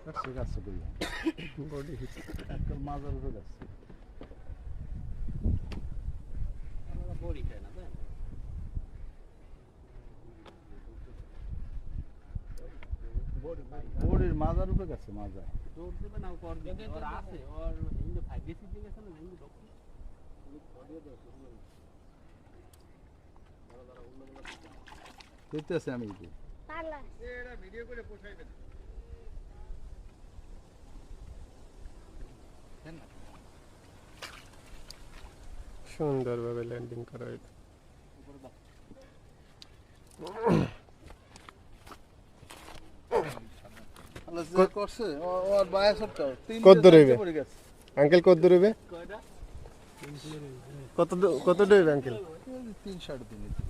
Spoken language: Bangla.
কাটছে কাটছে বললাম বডি হিট একটা মাজার উপরে যাচ্ছে বড়ি খায় না তাই বড়ির মাজার উপরে গেছে মাজার জোর দেবে না কর দিবে ওর আছে ওর হিন্দু ভাগ্যে সিদ্ধি গেছে না হিন্দু ডক্টর দেখতেছি আমি এই পালা সুন্দরভাবে ল্যান্ডিং করা হইলো করছে ওর বায়াস কত দূর হইবে আঙ্কেল কত দূর হইবে কয়টা কত দূর হইবে আঙ্কেল 3 3.5